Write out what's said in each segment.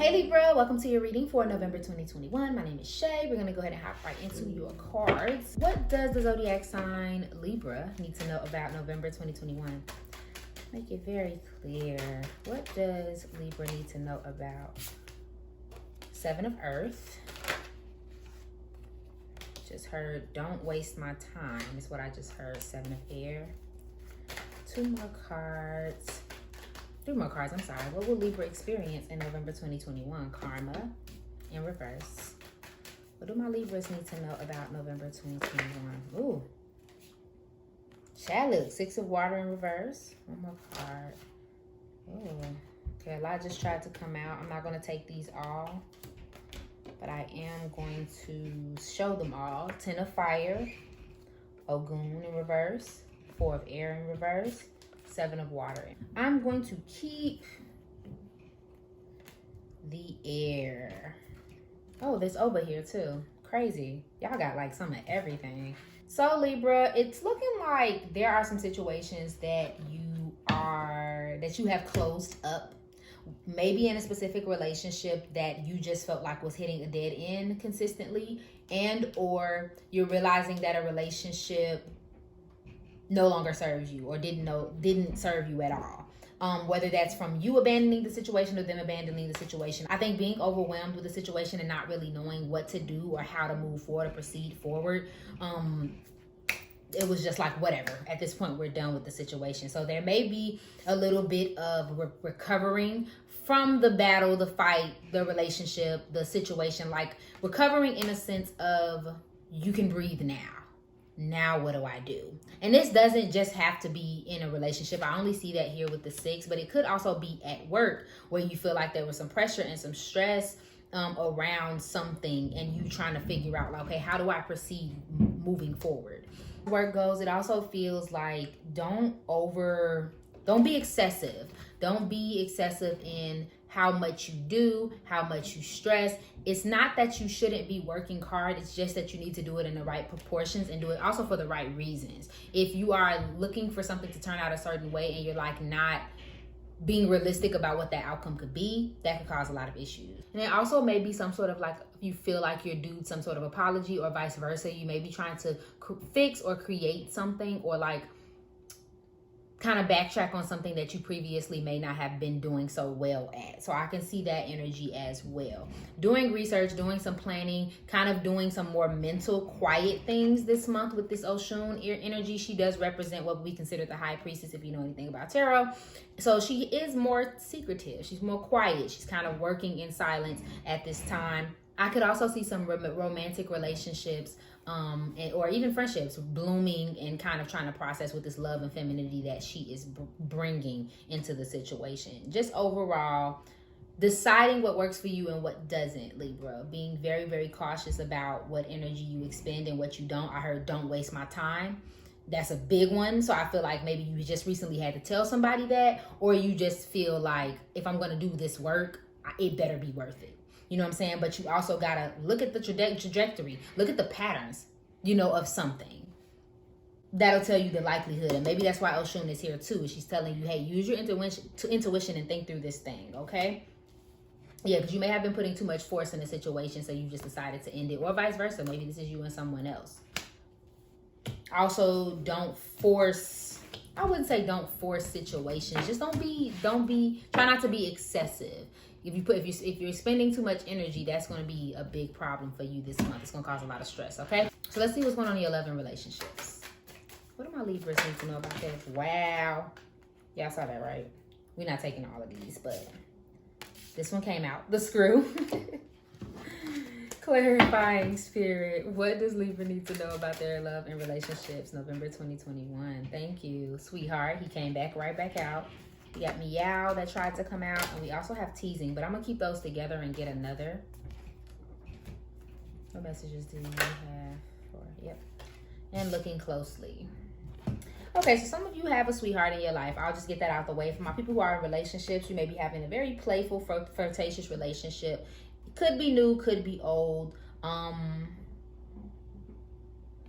Hey Libra, welcome to your reading for November 2021. My name is Shay. We're going to go ahead and hop right into your cards. What does the zodiac sign Libra need to know about November 2021? Make it very clear. What does Libra need to know about? Seven of Earth. Just heard, don't waste my time is what I just heard. Seven of Air. Two more cards. Three more cards, I'm sorry. What will Libra experience in November 2021? Karma in reverse. What do my Libras need to know about November 2021? Ooh. Chalice, Six of Water in reverse. One more card. Ooh. Okay, a lot just tried to come out. I'm not going to take these all, but I am going to show them all. Ten of Fire. Ogun in reverse. Four of Air in reverse. Seven of Water. I'm going to keep the air. Oh, there's Oba here too. Crazy. Y'all got like some of everything. So Libra, it's looking like there are some situations that you have closed up. Maybe in a specific relationship that you just felt like was hitting a dead end consistently, and or you're realizing that a relationship no longer serves you or didn't serve you at all. Whether that's from you abandoning the situation or them abandoning the situation. I think being overwhelmed with the situation and not really knowing what to do or how to move forward or proceed forward, it was just like, whatever. At this point, we're done with the situation. So there may be a little bit of recovering from the battle, the fight, the relationship, the situation, like recovering in a sense of you can breathe now. Now what do I do? And this doesn't just have to be in a relationship. I only see that here with the six, but it could also be at work where you feel like there was some pressure and some stress around something, and you trying to figure out, like, okay, how do I proceed moving forward? Work goes, it also feels like don't be excessive. Don't be excessive in how much you do, how much you stress. It's not that you shouldn't be working hard. It's just that you need to do it in the right proportions and do it also for the right reasons. If you are looking for something to turn out a certain way and you're like not being realistic about what that outcome could be, that could cause a lot of issues. And it also may be some sort of like, if you feel like you're due some sort of apology or vice versa, you may be trying to fix or create something or like kind of backtrack on something that you previously may not have been doing so well at. So I can see that energy as well. Doing research, doing some planning, kind of doing some more mental, quiet things this month with this Oshun energy. She does represent what we consider the high priestess, if you know anything about tarot. So she is more secretive. She's more quiet. She's kind of working in silence at this time. I could also see some romantic relationships or even friendships blooming and kind of trying to process with this love and femininity that she is bringing into the situation. Just overall, deciding what works for you and what doesn't, Libra. Being very, very cautious about what energy you expend and what you don't. I heard don't waste my time. That's a big one. So I feel like maybe you just recently had to tell somebody that, or you just feel like, if I'm going to do this work, it better be worth it. You know what I'm saying? But you also got to look at the trajectory. Look at the patterns, of something. That'll tell you the likelihood. And maybe that's why Oshun is here too. She's telling you, hey, use your intuition and think through this thing, okay? Yeah, because you may have been putting too much force in a situation, so you just decided to end it. Or vice versa. Maybe this is you and someone else. Also, I wouldn't say don't force situations. Just try not to be excessive. If you're spending too much energy, that's going to be a big problem for you this month. It's going to cause a lot of stress, okay? So let's see what's going on in your love and relationships. What do my Libras need to know about this? Wow. Y'all saw that, right? We're not taking all of these, but this one came out. The screw. Clarifying spirit. What does Libra need to know about their love and relationships November 2021? Thank you, sweetheart. He came right back out. We got meow that tried to come out, and we also have teasing, but I'm gonna keep those together and get another. What messages do you have for? Yep. And looking closely. Okay, so some of you have a sweetheart in your life. I'll just get that out the way. For my people who are in relationships, you may be having a very playful, flirtatious relationship. It could be new, could be old.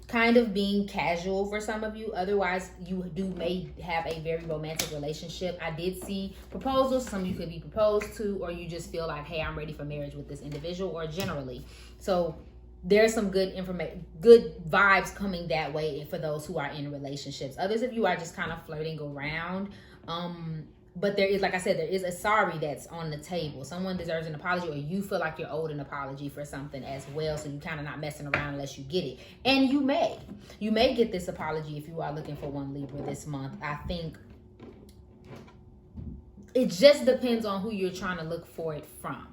kind of being casual for some of you. Otherwise, you may have a very romantic relationship. I did see proposals. Some of you could be proposed to, or you just feel like, hey, I'm ready for marriage with this individual, or generally. So there's some good vibes coming that way for those who are in relationships. Others of you are just kind of flirting around. But there is, like I said, there is a sorry that's on the table. Someone deserves an apology, or you feel like you're owed an apology for something as well. So you kind of not messing around unless you get it. And you may get this apology if you are looking for one, Libra, this month. I think it just depends on who you're trying to look for it from.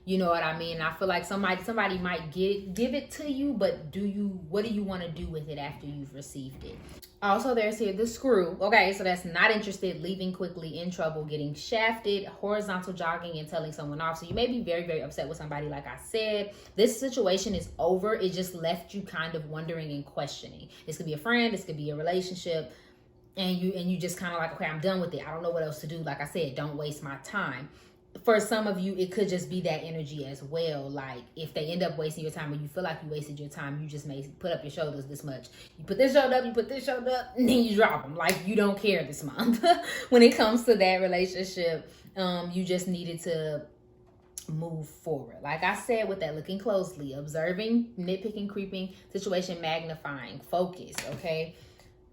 You know what I mean? I feel like somebody might give it to you, but what do you want to do with it after you've received it? Also, there's here the screw. Okay, so that's not interested, leaving quickly, in trouble, getting shafted, horizontal jogging, and telling someone off. So you may be very, very upset with somebody. Like I said, this situation is over. It just left you kind of wondering and questioning. This could be a friend, this could be a relationship, and you just kind of like, okay, I'm done with it. I don't know what else to do. Like I said, don't waste my time. For some of you, it could just be that energy as well. Like if they end up wasting your time, or you feel like you wasted your time, you just may put up your shoulders this much. You put this shoulder up, you put this shoulder up, and then you drop them. Like you don't care this month. When it comes to that relationship, you just needed to move forward. Like I said, with that, looking closely, observing, nitpicking, creeping, situation magnifying, focus, okay?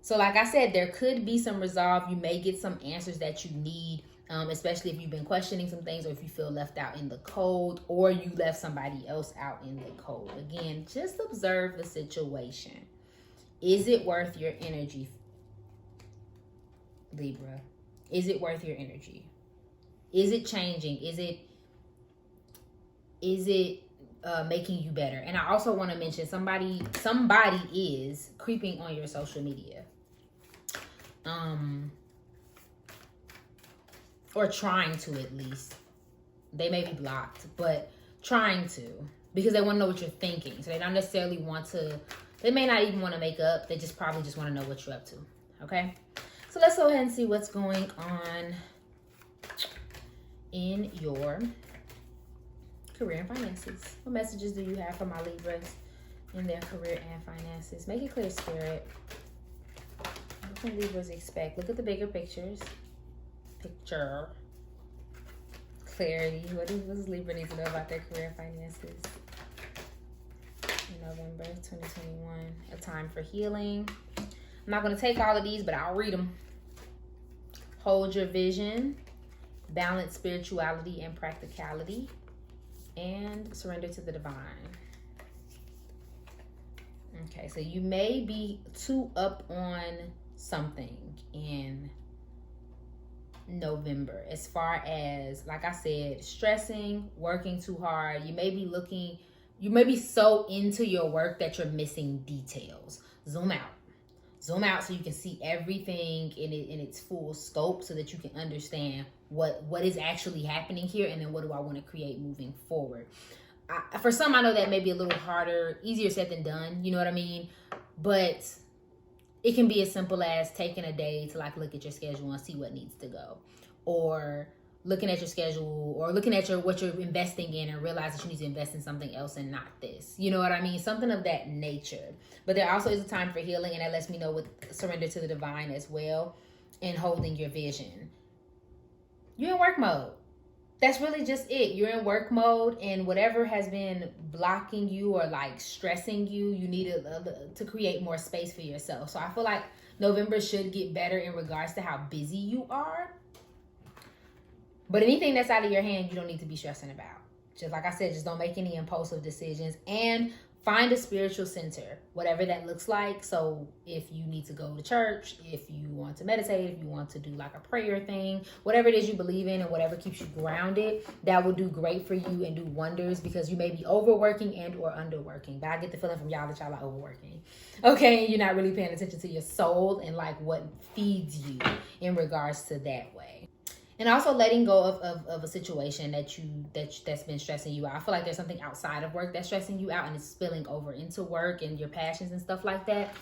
So like I said, there could be some resolve. You may get some answers that you need. Especially if you've been questioning some things, or if you feel left out in the cold, or you left somebody else out in the cold. Again, just observe the situation. Is it worth your energy, Libra? Is it worth your energy? Is it changing? Is it making you better? And I also want to mention somebody is creeping on your social media. Or trying to, at least. They may be blocked, but trying to, because they want to know what you're thinking. So they don't necessarily want to, they may not even want to make up. They just probably just want to know what you're up to. Okay? So let's go ahead and see what's going on in your career and finances. What messages do you have for my Libras in their career and finances? Make it clear, Spirit. What can Libras expect? Look at the bigger pictures. Clarity. What does Libra need to know about their career and finances in November 2021? A time for healing. I'm not going to take all of these, but I'll read them. Hold your vision, balance spirituality and practicality, and surrender to the divine. Okay, so you may be too up on something in November, as far as, like I said, stressing, working too hard. You may be so into your work that you're missing details. Zoom out so you can see everything in its full scope, so that you can understand what is actually happening here, and then what do I want to create moving forward. For some, I know that may be a little harder, easier said than done, you know what I mean? But it can be as simple as taking a day to like look at your schedule and see what needs to go, or looking at your schedule, or looking at what you're investing in and realize that you need to invest in something else and not this. You know what I mean? Something of that nature. But there also is a time for healing, and that lets me know with surrender to the divine as well, and holding your vision. You're in work mode. That's really just it. You're in work mode, and whatever has been blocking you or like stressing you, you need to create more space for yourself. So I feel like November should get better in regards to how busy you are. But anything that's out of your hand, you don't need to be stressing about. Just like I said, just don't make any impulsive decisions, and find a spiritual center, whatever that looks like. So if you need to go to church, if you want to meditate, if you want to do like a prayer thing, whatever it is you believe in and whatever keeps you grounded, that will do great for you and do wonders, because you may be overworking and or underworking. But I get the feeling from y'all that y'all are overworking. Okay, you're not really paying attention to your soul and like what feeds you in regards to that way. And also letting go of a situation that's been stressing you out. I feel like there's something outside of work that's stressing you out, and it's spilling over into work and your passions and stuff like that.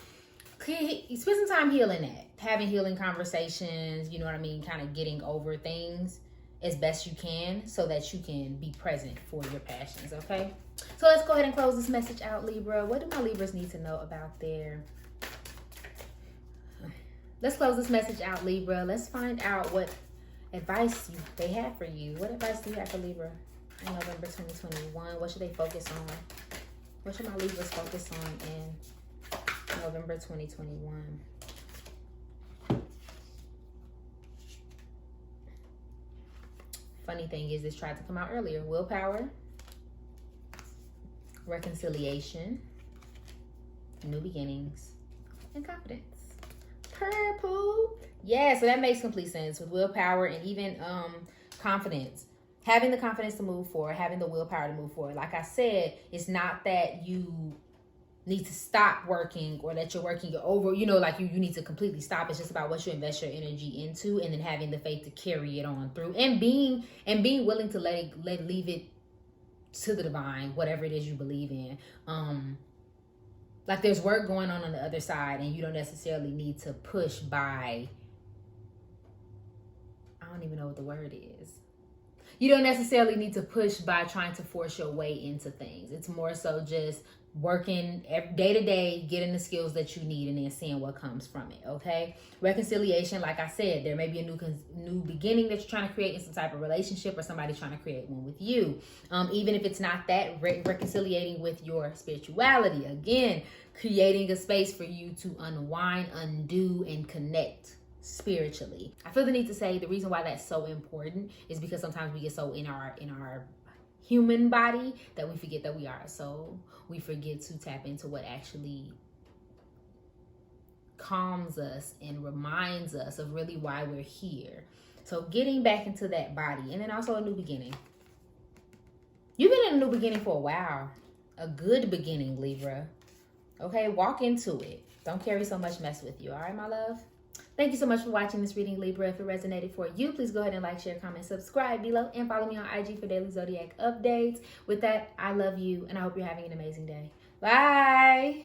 Spend some time healing that. Having healing conversations, you know what I mean? Kind of getting over things as best you can so that you can be present for your passions, okay? So let's go ahead and close this message out, Libra. What do my Libras need to know about their... Let's close this message out, Libra. Let's find out what advice they have for you. What advice do you have for Libra in November 2021? What should they focus on? What should my Libras focus on in November 2021? Funny thing is, this tried to come out earlier. Willpower, reconciliation, new beginnings, and confidence. Purple. Yeah, so that makes complete sense with willpower and even confidence. Having the confidence to move forward, having the willpower to move forward. Like I said, it's not that you need to stop working or that you're working over, you know, like you need to completely stop. It's just about what you invest your energy into, and then having the faith to carry it on through, and being willing to leave it to the divine, whatever it is you believe in. Like there's work going on the other side, and you don't necessarily need to push by, I don't even know what the word is. You don't necessarily need to push by trying to force your way into things. It's more so just working day to day, getting the skills that you need, and then seeing what comes from it, okay? Reconciliation, like I said, there may be a new beginning that you're trying to create in some type of relationship, or somebody trying to create one with you. Even if it's not that, reconciliating with your spirituality. Again, creating a space for you to unwind, undo, and connect spiritually. I feel the need to say the reason why that's so important is because sometimes we get so in our human body that we forget that we are a soul. We forget to tap into what actually calms us and reminds us of really why we're here. So getting back into that body, and then also a new beginning. You've been in a new beginning for a while. A good beginning, Libra. Okay, walk into it. Don't carry so much mess with you. All right, my love? Thank you so much for watching this reading, Libra. If it resonated for you, please go ahead and like, share, comment, subscribe below, and follow me on IG for daily zodiac updates. With that, I love you, and I hope you're having an amazing day. Bye.